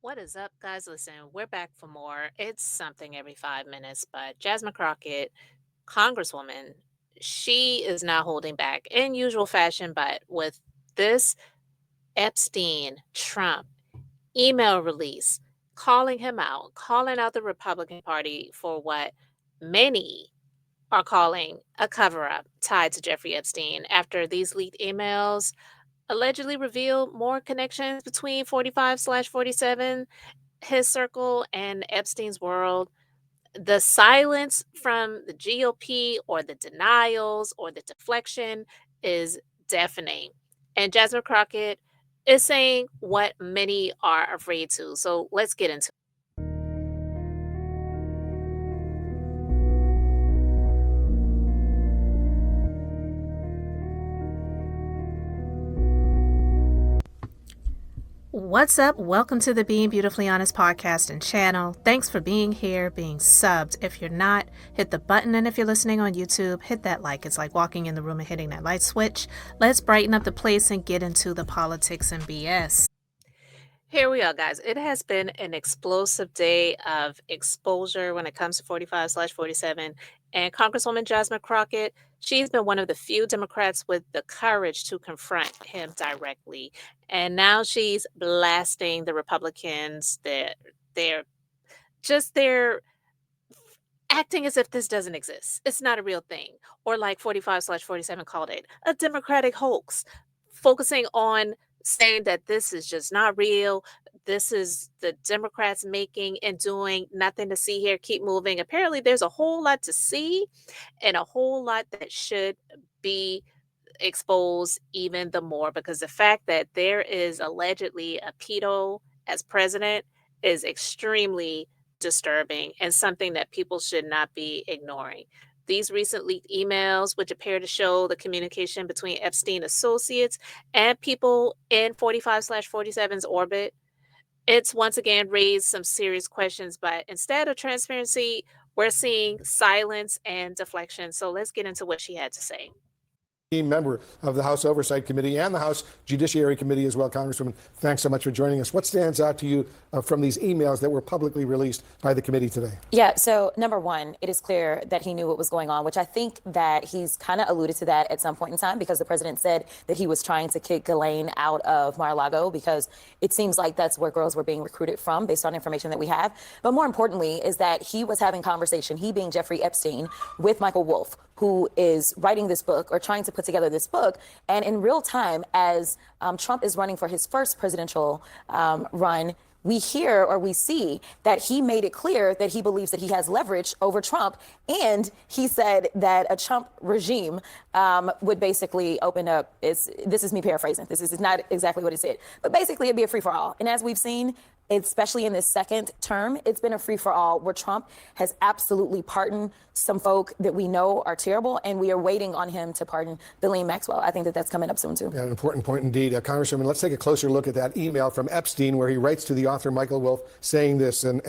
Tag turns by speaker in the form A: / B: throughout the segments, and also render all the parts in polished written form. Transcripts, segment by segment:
A: What is up, guys? Listen, we're back for more. It's something every 5 minutes, but Jasmine Crockett, Congresswoman, she is not holding back in usual fashion, but with this Epstein Trump email release, calling him out, calling out the Republican Party for what many are calling a cover up tied to Jeffrey Epstein after these leaked emails allegedly reveal more connections between 45/47, his circle, and Epstein's world. The silence from the GOP or the denials or the deflection is deafening. And Jasmine Crockett is saying what many are afraid to. So let's get into. What's up? Welcome to the Being Beautifully Honest podcast and channel. Thanks for being here, being subbed. If you're not, hit the button. And if you're listening on YouTube, hit that like. It's like walking in the room and hitting that light switch. Let's brighten up the place and get into the politics and BS. Here we are, guys. It has been an explosive day of exposure when it comes to 45/47. And Congresswoman Jasmine Crockett, she's been one of the few Democrats with the courage to confront him directly. And now she's blasting the Republicans. They're they're acting as if this doesn't exist. It's not a real thing. Or like 45/47 called it, a Democratic hoax, focusing on saying that this is just not real. This is the Democrats making and doing nothing to see here. Keep moving. Apparently, there's a whole lot to see and a whole lot that should be exposed even the more because the fact that there is allegedly a pedo as president is extremely disturbing and something that people should not be ignoring. These recent leaked emails, which appear to show the communication between Epstein associates and people in 45/47's orbit, it's once again raised some serious questions. But instead of transparency, we're seeing silence and deflection. So let's get into what she had to say.
B: Member of the House Oversight Committee and the House Judiciary Committee as well. Congresswoman, thanks so much for joining us. What stands out to you from these emails that were publicly released by the committee today?
C: Yeah, so number one, it is clear that he knew what was going on, which I think that he's kind of alluded to that at some point in time because the president said that he was trying to kick Ghislaine out of Mar-a-Lago because it seems like that's where girls were being recruited from based on information that we have. But more importantly is that he was having conversation, he being Jeffrey Epstein, with Michael Wolff, who is writing this book or trying to put together this book. And in real time, as Trump is running for his first presidential run, we hear or we see that he made it clear that he believes that he has leverage over Trump. And he said that a Trump regime would basically open up, this is me paraphrasing, this is not exactly what he said, but basically it'd be a free for all. And as we've seen, especially in this second term, it's been a free for all where Trump has absolutely pardoned some folk that we know are terrible, and we are waiting on him to pardon Ghislaine Maxwell. I think that that's coming up soon, too.
B: Yeah, an important point indeed. Congresswoman, let's take a closer look at that email from Epstein where he writes to the author Michael Wolff saying this, and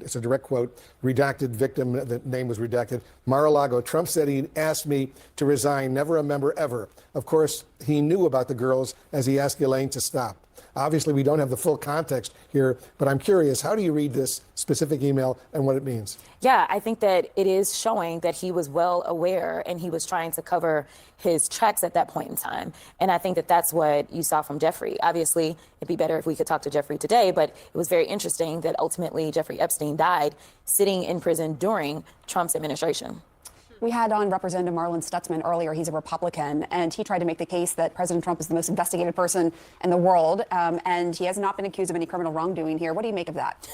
B: it's a direct quote, redacted victim, the name was redacted, Mar-a-Lago. Trump said he asked me to resign, never a member ever. Of course, he knew about the girls as he asked Ghislaine to stop. Obviously, we don't have the full context here, but I'm curious, how do you read this specific email and what it means?
C: Yeah, I think that it is showing that he was well aware and he was trying to cover his tracks at that point in time. And I think that that's what you saw from Jeffrey. Obviously, it'd be better if we could talk to Jeffrey today, but it was very interesting that ultimately Jeffrey Epstein died sitting in prison during Trump's administration.
D: We had on Representative Marlon Stutzman earlier. He's a Republican, and he tried to make the case that President Trump is the most investigated person in the world, and he has not been accused of any criminal wrongdoing here. What do you make of that?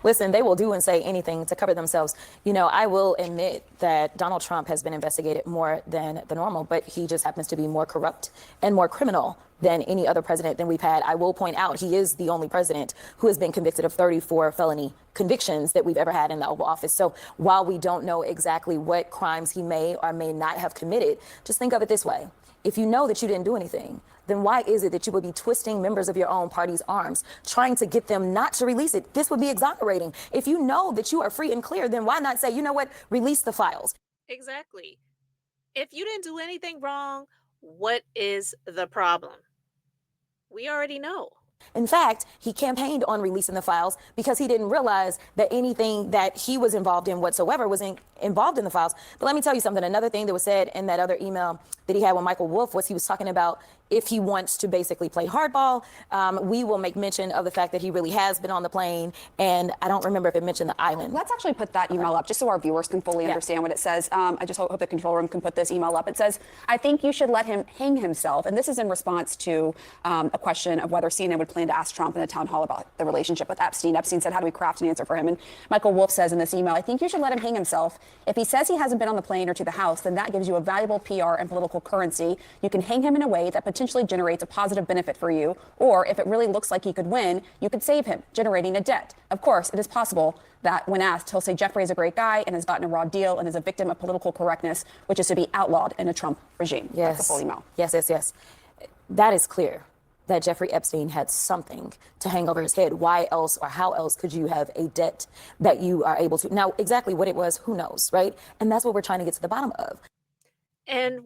C: Listen, they will do and say anything to cover themselves. You know, I will admit that Donald Trump has been investigated more than the normal, but he just happens to be more corrupt and more criminal than any other president than we've had. I will point out he is the only president who has been convicted of 34 felony convictions that we've ever had in the Oval Office. So while we don't know exactly what crimes he may or may not have committed, just think of it this way. If you know that you didn't do anything, then why is it that you would be twisting members of your own party's arms, trying to get them not to release it? This would be exonerating. If you know that you are free and clear, then why not say, you know what, release the files?
A: Exactly. If you didn't do anything wrong, what is the problem? We already know.
C: In fact, he campaigned on releasing the files because he didn't realize that anything that he was involved in whatsoever was involved in the files. But let me tell you something. Another thing that was said in that other email that he had with Michael Wolff was he was talking about if he wants to basically play hardball, we will make mention of the fact that he really has been on the plane. And I don't remember if it mentioned the island.
D: Let's actually put that email up just so our viewers can fully understand what it says. I just hope the control room can put this email up. It says, I think you should let him hang himself. And this is in response to a question of whether CNN would plan to ask Trump in the town hall about the relationship with Epstein. Epstein said, how do we craft an answer for him? And Michael Wolff says in this email, I think you should let him hang himself. If he says he hasn't been on the plane or to the House, then that gives you a valuable PR and political currency. You can hang him in a way that potentially generates a positive benefit for you. Or if it really looks like he could win, you could save him, generating a debt. Of course, it is possible that when asked, he'll say Jeffrey is a great guy and has gotten a raw deal and is a victim of political correctness, which is to be outlawed in a Trump regime.
C: Yes.
D: That's the full email.
C: Yes. That is clear that Jeffrey Epstein had something to hang over his head. Why else or how else could you have a debt that you are able to? Now, exactly what it was, who knows, right? And that's what we're trying to get to the bottom of.
A: And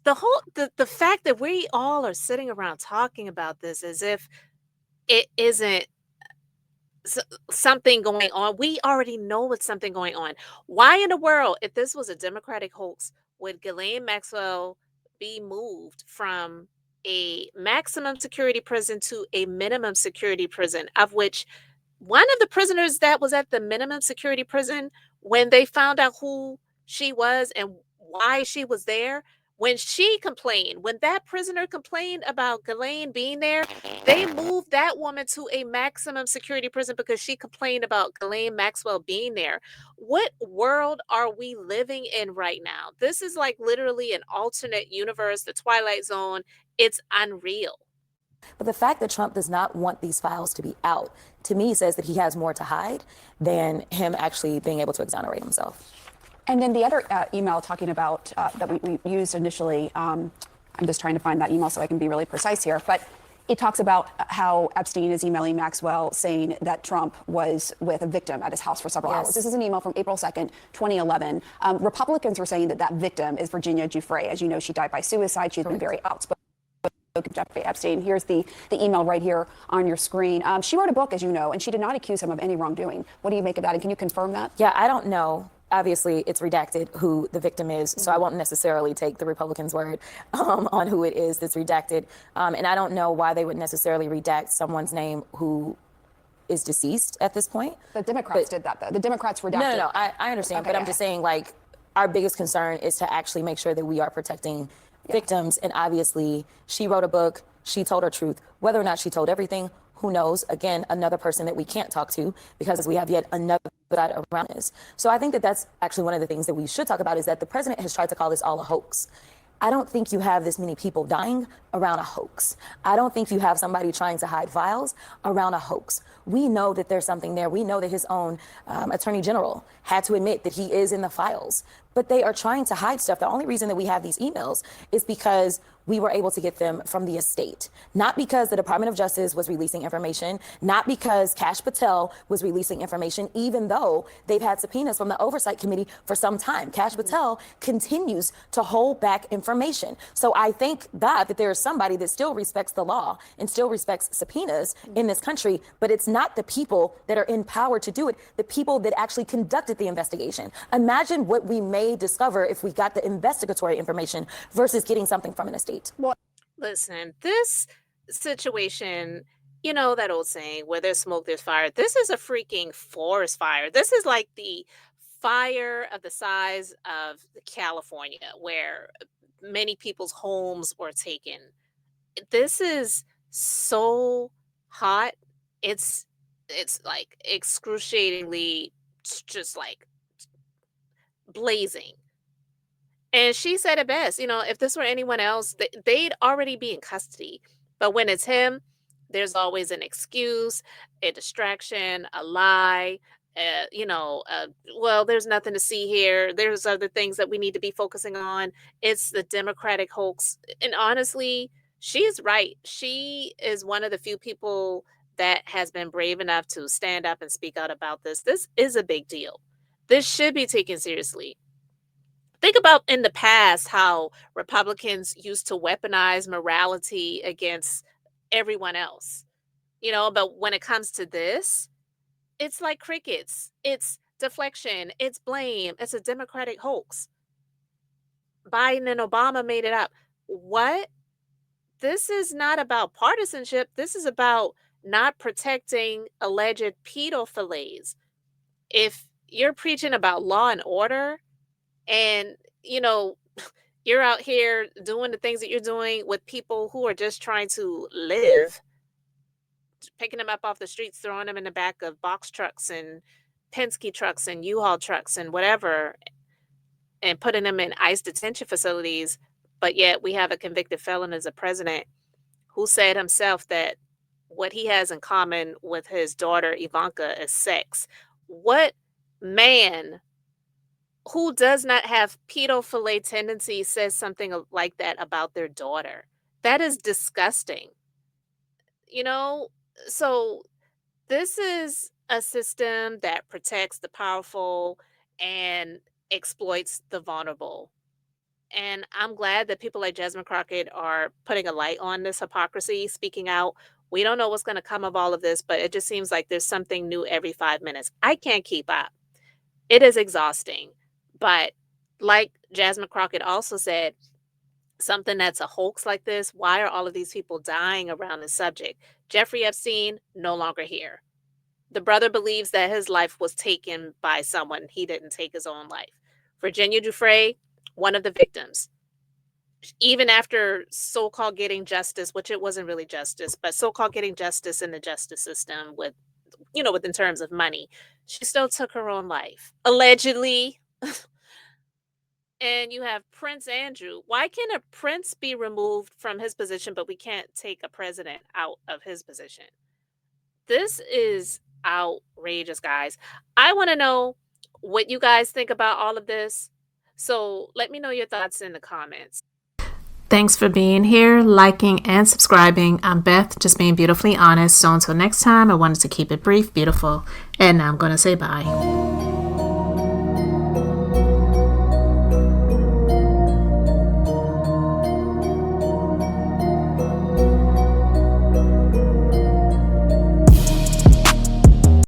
A: the fact that we all are sitting around talking about this as if it isn't something going on. We already know it's something going on. Why in the world, if this was a Democratic hoax, would Ghislaine Maxwell be moved from a maximum security prison to a minimum security prison, of which one of the prisoners that was at the minimum security prison, when they found out who she was and why she was there, when that prisoner complained about Ghislaine being there, they moved that woman to a maximum security prison because she complained about Ghislaine Maxwell being there. What world are we living in right now? This is like literally an alternate universe, the Twilight Zone. It's unreal.
C: But the fact that Trump does not want these files to be out, to me, says that he has more to hide than him actually being able to exonerate himself.
D: And then the other email talking about that we used initially, I'm just trying to find that email so I can be really precise here, but it talks about how Epstein is emailing Maxwell saying that Trump was with a victim at his house for several hours. This is an email from April 2nd, 2011. Republicans are saying that that victim is Virginia Giuffre. As you know, she died by suicide. She's been very outspoken. Jeffrey Epstein. Here's the email right here on your screen. She wrote a book, as you know, and she did not accuse him of any wrongdoing. What do you make of that? And can you confirm that?
C: Yeah, I don't know. Obviously, it's redacted who the victim is, so I won't necessarily take the Republicans' word on who it is that's redacted. And I don't know why they would necessarily redact someone's name who is deceased at this point.
D: The Democrats did that, though. The Democrats redacted.
C: No, I understand. Okay, but I'm just saying, like, our biggest concern is to actually make sure that we are protecting victims. And obviously, she wrote a book. She told her truth. Whether or not she told everything, who knows? Again, another person that we can't talk to because we have yet another side around this. So I think that that's actually one of the things that we should talk about is that the president has tried to call this all a hoax. I don't think you have this many people dying around a hoax. I don't think you have somebody trying to hide files around a hoax. We know that there's something there. We know that his own attorney general had to admit that he is in the files, but they are trying to hide stuff. The only reason that we have these emails is because we were able to get them from the estate, not because the Department of Justice was releasing information, not because Kash Patel was releasing information, even though they've had subpoenas from the Oversight Committee for some time. Kash Patel continues to hold back information. So I thank God that there is somebody that still respects the law and still respects subpoenas in this country, but it's not the people that are in power to do it, the people that actually conducted the investigation. Imagine what we may discover if we got the investigatory information versus getting something from an estate.
A: Well, listen, this situation, you know that old saying, where there's smoke, there's fire. This is a freaking forest fire. This is like the fire of the size of California, where many people's homes were taken. This is so hot. It's like excruciatingly just like blazing. And she said it best, you know, if this were anyone else, they'd already be in custody. But when it's him, there's always an excuse, a distraction, a lie, well, there's nothing to see here. There's other things that we need to be focusing on. It's the Democratic hoax. And honestly, she's right. She is one of the few people that has been brave enough to stand up and speak out about this. This is a big deal. This should be taken seriously. Think about in the past how Republicans used to weaponize morality against everyone else, but when it comes to this, it's like crickets. It's deflection, it's blame, it's a Democratic hoax. Biden and Obama made it up. What? This is not about partisanship. This is about not protecting alleged pedophiles. If you're preaching about law and order and, you're out here doing the things that you're doing with people who are just trying to live, picking them up off the streets, throwing them in the back of box trucks and Penske trucks and U-Haul trucks and whatever, and putting them in ICE detention facilities. But yet we have a convicted felon as a president who said himself that what he has in common with his daughter Ivanka is sex. What man who does not have pedophile tendencies says something like that about their daughter? That is disgusting. You know, so this is a system that protects the powerful and exploits the vulnerable. And I'm glad that people like Jasmine Crockett are putting a light on this hypocrisy, speaking out. We don't know what's going to come of all of this, but it just seems like there's something new every 5 minutes. I can't keep up. It is exhausting. But like Jasmine Crockett also said, something that's a hoax like this, why are all of these people dying around this subject? Jeffrey Epstein, no longer here. The brother believes that his life was taken by someone. He didn't take his own life. Virginia Giuffre, one of the victims. Even after so-called getting justice, which it wasn't really justice, but so-called getting justice in the justice system with in terms of money, she still took her own life, allegedly. And you have Prince Andrew. Why can a prince be removed from his position, but we can't take a president out of his position? This is outrageous, guys. I want to know what you guys think about all of this. So let me know your thoughts in the comments. Thanks for being here, liking, and subscribing. I'm Beth, just being beautifully honest. So until next time, I wanted to keep it brief, beautiful, and now I'm going to say bye.